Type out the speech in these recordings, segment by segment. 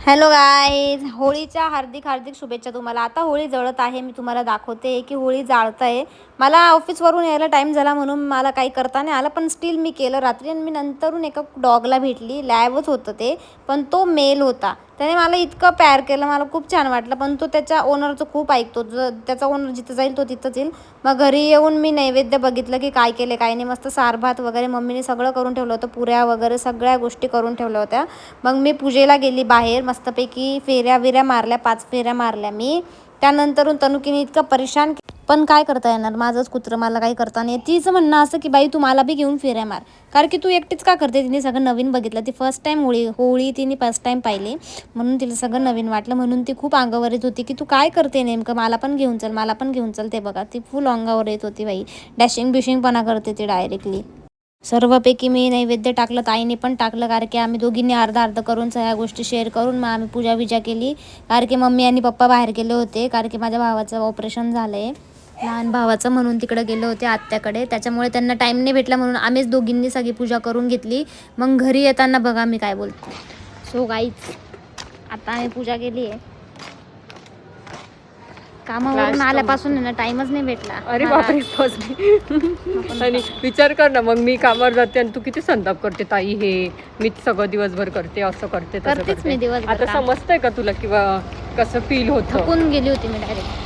Hello guys, होळीच्या हार्दिक हार्दिक शुभेच्छा तुम्हाला. आता होळी जळत आहे, मी तुम्हाला दाखवते की होळी जाळत आहे. मला ऑफिसवरून यायला टाईम झाला म्हणून मला काही करता नाही आलं, पण स्टील मी केलं रात्री. आणि मी नंतरून एका डॉगला भेटली, लॅबच होतं ते, पण तो मेल होता. त्याने मला इतकं प्यार केलं, मला खूप छान वाटलं. पण तो त्याच्या ओनरचं खूप ऐकतो, त्याचा ओनर जिथं जाईल तो तिथंच येईल. मग घरी येऊन मी नैवेद्य बघितलं की काय केलं काय नाही. मस्त सारभात वगैरे मम्मीने सगळं करून ठेवलं होतं, पुऱ्या वगैरे सगळ्या गोष्टी करून ठेवल्या होत्या. मग मी पूजेला गेली बाहेर, मस्तपैकी फेऱ्या विऱ्या मारल्या, 5 फेऱ्या मारल्या मी. त्यानंतरून तनुकीने इतकं परेशान, पण काय करता येणार, माझंच कुत्रं, मला काही करता नाही. तिचं म्हणणं असं की बाई तू मला बी घेऊन फेऱ्या मार, कारण की तू एकटीच का करते. तिने सगळं नवीन बघितलं, ती फर्स्ट टाईम होळी तिने फर्स्ट टाईम पाहिली, म्हणून तिला सगळं नवीन वाटलं. म्हणून ती खूप अंगावर येत होती की तू काय करते नेमकं, मला पण घेऊन चल, मला पण घेऊन चल. ते बघा, ती फुल अंगावर येत होती बाई, डॅशिंग बिशिंगपणा करते ती डायरेक्टली. सर्वपैकी मी नैवेद्य टाकलं, ताईने पण टाकलं, कारण की आम्ही दोघींनी अर्धा अर्धा करून सगळ्या गोष्टी शेअर करून मग आम्ही पूजा विजा केली. कारण की मम्मी आणि पप्पा बाहेर गेले होते, कारण की माझ्या भावाचं ऑपरेशन झालं आहे, लहान भावाचं, म्हणून तिकडे गेले होते आत्याकडे. त्याच्यामुळे त्यांना टाईम नाही भेटला, म्हणून आम्हीच दोघींनी सगळी पूजा करून घेतली. मग घरी येताना बघा मी काय बोलतो. सो गाईज, आता आम्ही पूजा केली आहे. कामावरून आल्यापासून ना टाइमच नाही भेटला. अरे बापरे, आणि विचार कर ना, मग मी कामावर जाते आणि तू किती संताप करते, ताई हे मी सगळं दिवसभर करते, असं करते तसं करते. आता समजतंय का तुला किंवा कसं फील होतं? थकून गेली होती मी डायरेक्ट.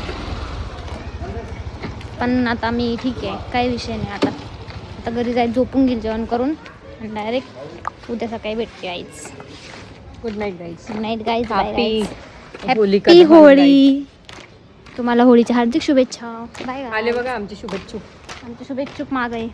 पण आता मी ठीक आहे, काही विषय नाही. आता घरी जायचं, झोपून घेईल जेवण करून, आणि डायरेक्ट उद्या सकाळी भेटते आईच. Good night guys. Good night guys. Happy Holi. तुम्हाला होळीच्या हार्दिक शुभेच्छा. बाय. आले बघा आमचे शुभेच्छुक. आमचे शुभेच्छुक माग आहे.